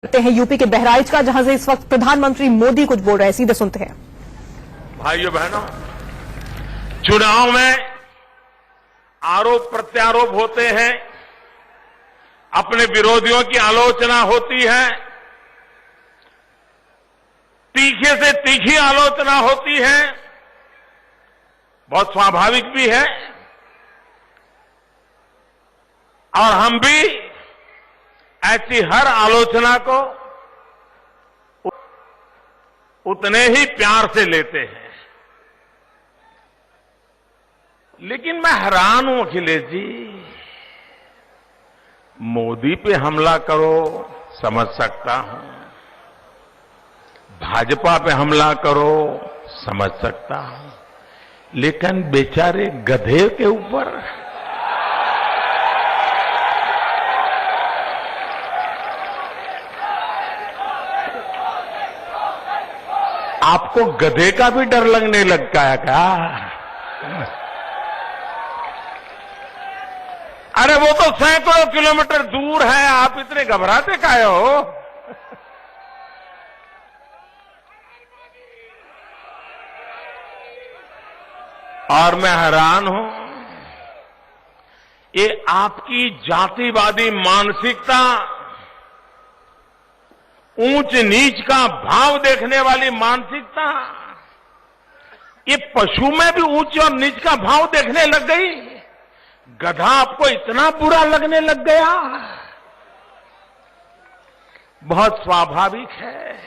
करते हैं यूपी के बहराइच का, जहां से इस वक्त प्रधानमंत्री मोदी कुछ बोल रहे हैं। सीधे सुनते हैं। भाइयों बहनों, चुनाव में आरोप प्रत्यारोप होते हैं, अपने विरोधियों की आलोचना होती है, तीखे से तीखी आलोचना होती है, बहुत स्वाभाविक भी है। और हम भी ऐसी हर आलोचना को उतने ही प्यार से लेते हैं। लेकिन मैं हैरान हूं अखिलेश जी, मोदी पे हमला करो समझ सकता हूं, भाजपा पे हमला करो समझ सकता हूं, लेकिन बेचारे गधे के ऊपर आपको गधे का भी डर लगने लगता है क्या? अरे वो तो सैकड़ों किलोमीटर दूर है, आप इतने घबराते काहे हो? और मैं हैरान हूं, ये आपकी जातिवादी मानसिकता, ऊंच नीच का भाव देखने वाली मानसिकता, ये पशु में भी ऊंच और नीच का भाव देखने लग गई। गधा आपको इतना बुरा लगने लग गया, बहुत स्वाभाविक है।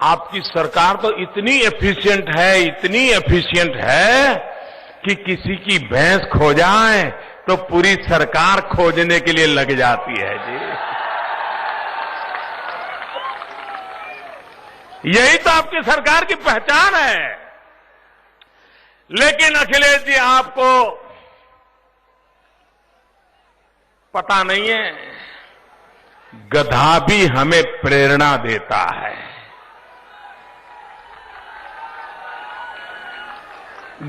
आपकी सरकार तो इतनी एफिशिएंट है, इतनी एफिशिएंट है कि किसी की भैंस खो जाए तो पूरी सरकार खोजने के लिए लग जाती है जी। यही तो आपकी सरकार की पहचान है। लेकिन अखिलेश जी, आपको पता नहीं है, गधा भी हमें प्रेरणा देता है।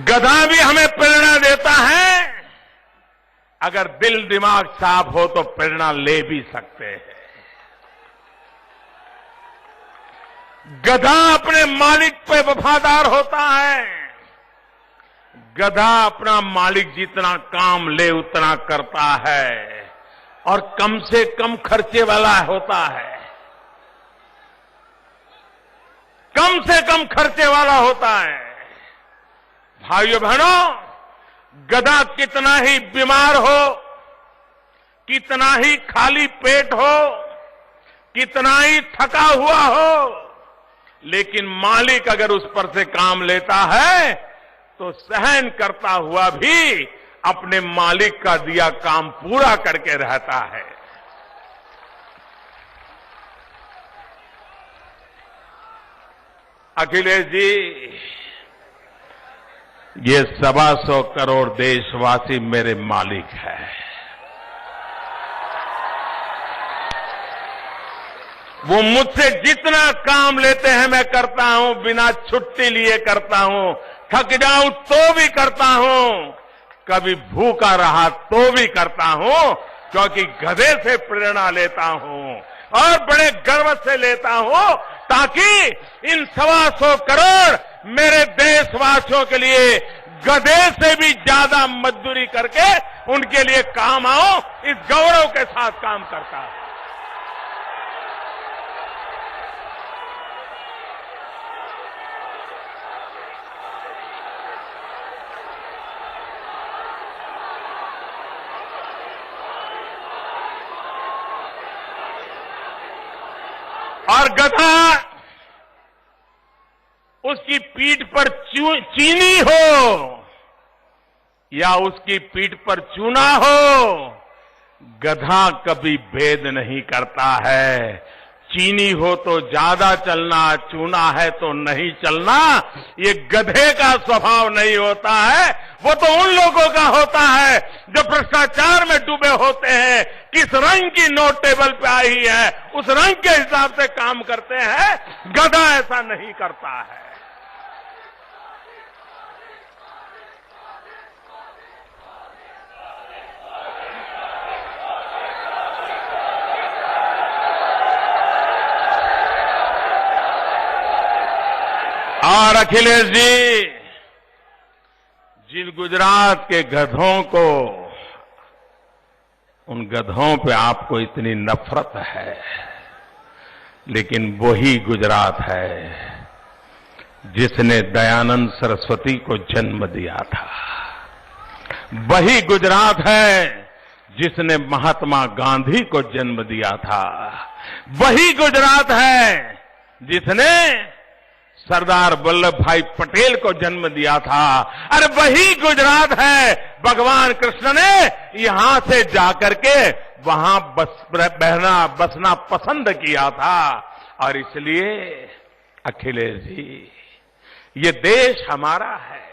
गधा भी हमें प्रेरणा देता है। अगर दिल दिमाग साफ हो तो प्रेरणा ले भी सकते हैं। गधा अपने मालिक पे वफादार होता है। गधा अपना मालिक जितना काम ले उतना करता है और कम से कम खर्चे वाला होता है। कम से कम खर्चे वाला होता है। भाइयों बहनों, गधा कितना ही बीमार हो, कितना ही खाली पेट हो, कितना ही थका हुआ हो, लेकिन मालिक अगर उस पर से काम लेता है तो सहन करता हुआ भी अपने मालिक का दिया काम पूरा करके रहता है। अखिलेश जी, ये 125 करोड़ देशवासी मेरे मालिक हैं। वो मुझसे जितना काम लेते हैं मैं करता हूं, बिना छुट्टी लिए करता हूं, थक जाऊं तो भी करता हूं, कभी भूखा रहा तो भी करता हूं, क्योंकि गधे से प्रेरणा लेता हूं और बड़े गर्व से लेता हूं, ताकि इन 125 करोड़ मेरे देशवासियों के लिए गधे से भी ज्यादा मजदूरी करके उनके लिए काम आओ, इस गौरव के साथ काम करता हूं। और गधा उसकी पीठ पर चीनी हो या उसकी पीठ पर चूना हो, गधा कभी भेद नहीं करता है। चीनी हो तो ज्यादा चलना, चूना है तो नहीं चलना, ये गधे का स्वभाव नहीं होता है। वो तो उन लोगों का होता है जो भ्रष्टाचार में डूबे होते हैं। किस रंग की नोट टेबल पे आई है उस रंग के हिसाब से काम करते हैं। गधा ऐसा नहीं करता है। और अखिलेश जी, जिन गुजरात के गधों को, उन गधों पे आपको इतनी नफरत है, लेकिन वही गुजरात है जिसने दयानंद सरस्वती को जन्म दिया था। वही गुजरात है जिसने महात्मा गांधी को जन्म दिया था। वही गुजरात है जिसने सरदार वल्लभ भाई पटेल को जन्म दिया था। अरे वही गुजरात है भगवान कृष्ण ने यहां से जाकर के वहां बसना पसंद किया था। और इसलिए अखिलेश जी, ये देश हमारा है,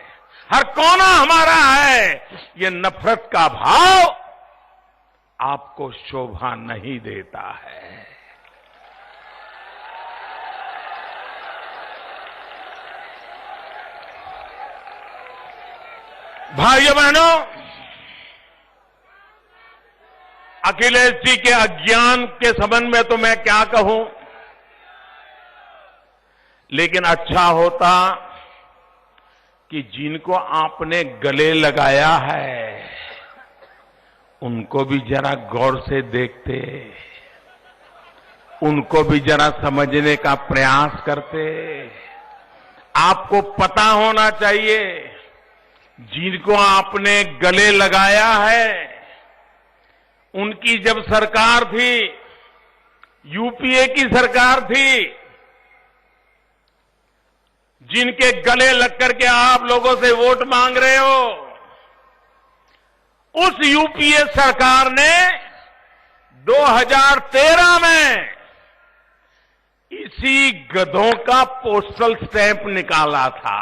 हर कोना हमारा है। ये नफरत का भाव आपको शोभा नहीं देता है। भाइयों बहनों, अखिलेश जी के अज्ञान के संबंध में तो मैं क्या कहूं, लेकिन अच्छा होता कि जिनको आपने गले लगाया है उनको भी जरा गौर से देखते, उनको भी जरा समझने का प्रयास करते। आपको पता होना चाहिए, जिनको आपने गले लगाया है, उनकी जब सरकार थी, यूपीए की सरकार थी, जिनके गले लग करके आप लोगों से वोट मांग रहे हो, उस यूपीए सरकार ने 2013 में इसी गधों का पोस्टल स्टैंप निकाला था।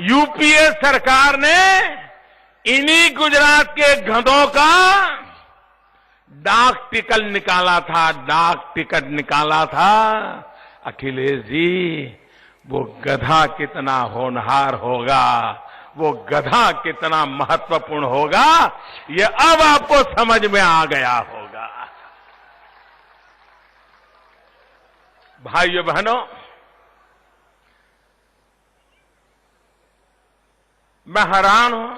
यूपीए सरकार ने इन्हीं गुजरात के गधों का डाक टिकट निकाला था, डाक टिकट निकाला था। अखिलेश जी, वो गधा कितना होनहार होगा, वो गधा कितना महत्वपूर्ण होगा, ये अब आपको समझ में आ गया होगा। भाइयों बहनों, मैं हैरान हूं,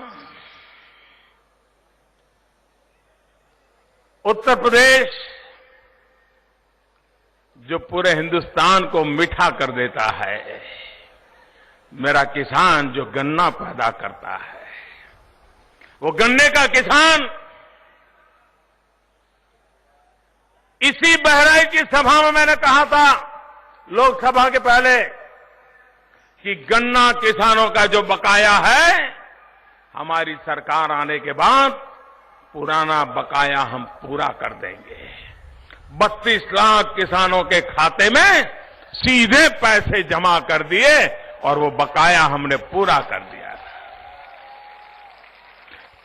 उत्तर प्रदेश जो पूरे हिंदुस्तान को मीठा कर देता है, मेरा किसान जो गन्ना पैदा करता है, वो गन्ने का किसान इसी बहराइच की सभा में मैंने कहा था, लोकसभा के पहले, कि गन्ना किसानों का जो बकाया है, हमारी सरकार आने के बाद पुराना बकाया हम पूरा कर देंगे। 32 लाख किसानों के खाते में सीधे पैसे जमा कर दिए और वो बकाया हमने पूरा कर दिया।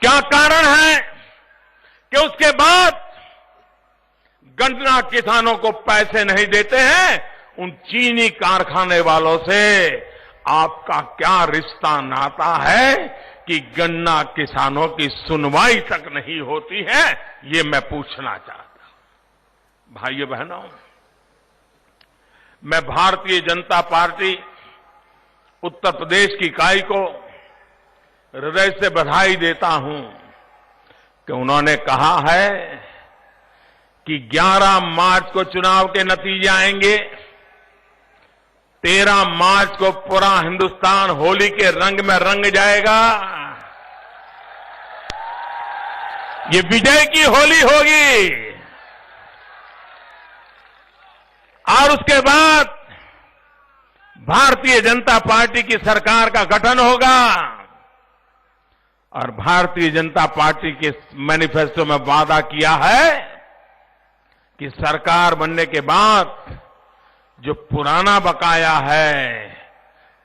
क्या कारण है कि उसके बाद गन्ना किसानों को पैसे नहीं देते हैं? उन चीनी कारखाने वालों से आपका क्या रिश्ता नाता है कि गन्ना किसानों की सुनवाई तक नहीं होती है? ये मैं पूछना चाहता हूं। भाइयों बहनों, मैं भारतीय जनता पार्टी उत्तर प्रदेश की इकाई को हृदय से बधाई देता हूं कि उन्होंने कहा है कि 11 मार्च को चुनाव के नतीजे आएंगे, 13 मार्च को पूरा हिंदुस्तान होली के रंग में रंग जाएगा। ये विजय की होली होगी और उसके बाद भारतीय जनता पार्टी की सरकार का गठन होगा और भारतीय जनता पार्टी के मैनिफेस्टो में वादा किया है कि सरकार बनने के बाद जो पुराना बकाया है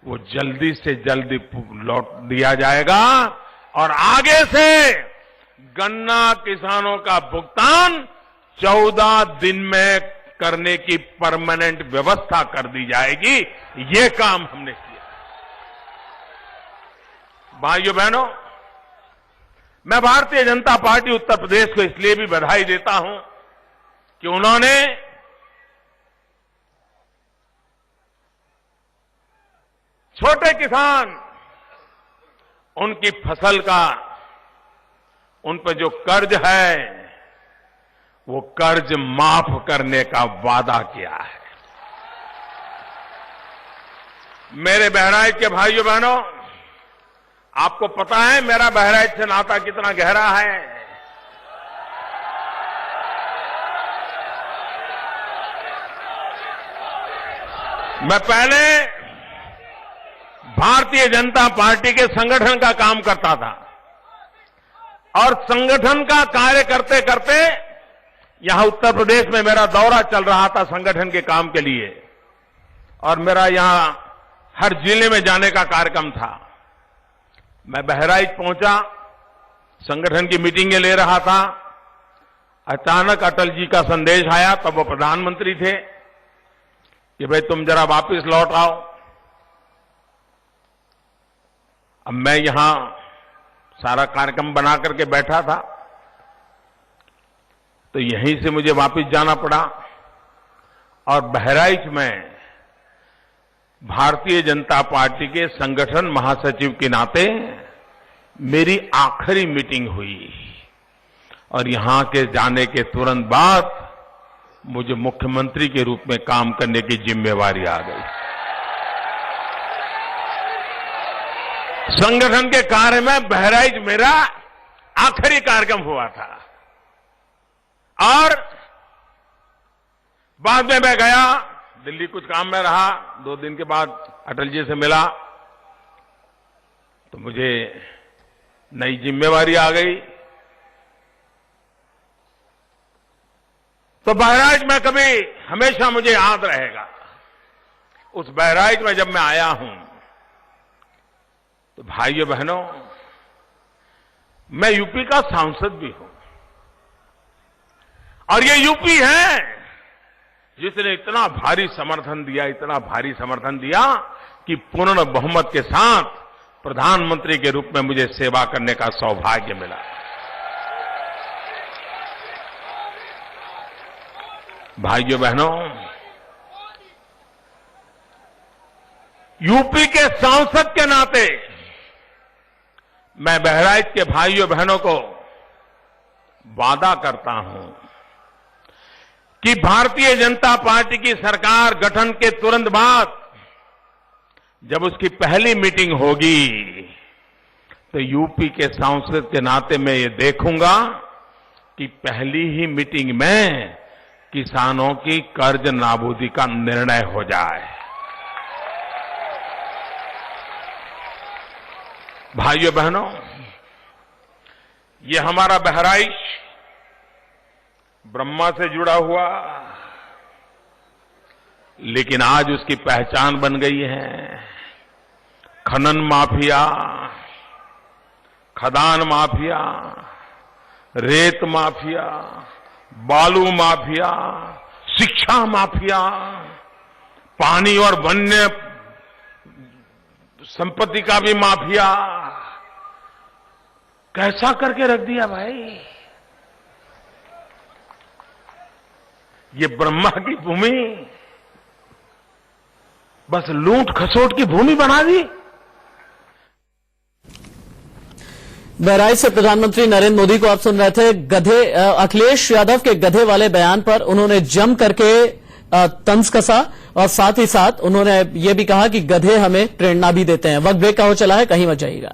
वो जल्दी से जल्दी लौट दिया जाएगा और आगे से गन्ना किसानों का भुगतान 14 दिन में करने की परमानेंट व्यवस्था कर दी जाएगी। ये काम हमने किया। भाइयों बहनों, मैं भारतीय जनता पार्टी उत्तर प्रदेश को इसलिए भी बधाई देता हूं कि उन्होंने छोटे किसान उनकी फसल का उन पर जो कर्ज है वो कर्ज माफ करने का वादा किया है। मेरे बहराइच के भाइयों बहनों, आपको पता है मेरा बहराइच से नाता कितना गहरा है। मैं पहले भारतीय जनता पार्टी के संगठन का काम करता था और संगठन का कार्य करते करते यहां उत्तर प्रदेश में मेरा दौरा चल रहा था संगठन के काम के लिए, और मेरा यहां हर जिले में जाने का कार्यक्रम था। मैं बहराइच पहुंचा, संगठन की मीटिंगें ले रहा था। अचानक अटल जी का संदेश आया, तब वो प्रधानमंत्री थे, कि भाई तुम जरा वापस लौट आओ। अब मैं यहां सारा कार्यक्रम बना करके बैठा था, तो यहीं से मुझे वापस जाना पड़ा और बहराइच में भारतीय जनता पार्टी के संगठन महासचिव के नाते मेरी आखिरी मीटिंग हुई और यहां के जाने के तुरंत बाद मुझे मुख्यमंत्री के रूप में काम करने की जिम्मेवारी आ गई। संगठन के कार्य में बहराइच मेरा आखिरी कार्यक्रम हुआ था और बाद में मैं गया दिल्ली, कुछ काम में रहा। 2 दिन के बाद अटल जी से मिला तो मुझे नई जिम्मेवारी आ गई। तो बहराइच में कभी हमेशा मुझे याद रहेगा। उस बहराइच में जब मैं आया हूं तो भाइयों बहनों, मैं यूपी का सांसद भी हूं और ये यूपी है जिसने इतना भारी समर्थन दिया, इतना भारी समर्थन दिया कि पूर्ण बहुमत के साथ प्रधानमंत्री के रूप में मुझे सेवा करने का सौभाग्य मिला। भाइयों बहनों, यूपी के सांसद के नाते मैं बहराइच के भाइयों बहनों को वादा करता हूं कि भारतीय जनता पार्टी की सरकार गठन के तुरंत बाद जब उसकी पहली मीटिंग होगी तो यूपी के सांसद के नाते मैं ये देखूंगा कि पहली ही मीटिंग में किसानों की कर्ज नाबूदी का निर्णय हो जाए। भाइयों बहनों, ये हमारा बहराइच ब्रह्मा से जुड़ा हुआ, लेकिन आज उसकी पहचान बन गई है खनन माफिया, खदान माफिया, रेत माफिया, बालू माफिया, शिक्षा माफिया, पानी और वन्य संपत्ति का भी माफिया। कैसा करके रख दिया भाई। ये ब्रह्मा की भूमि बस लूट खसोट की भूमि बना दी। बहराइच से प्रधानमंत्री नरेंद्र मोदी को आप सुन रहे थे। अखिलेश यादव के गधे वाले बयान पर उन्होंने जम करके तंज कसा और साथ ही साथ उन्होंने ये भी कहा कि गधे हमें प्रेरणा भी देते हैं। वक्त ब्रेक का हो चला है, कहीं मत जाइएगा।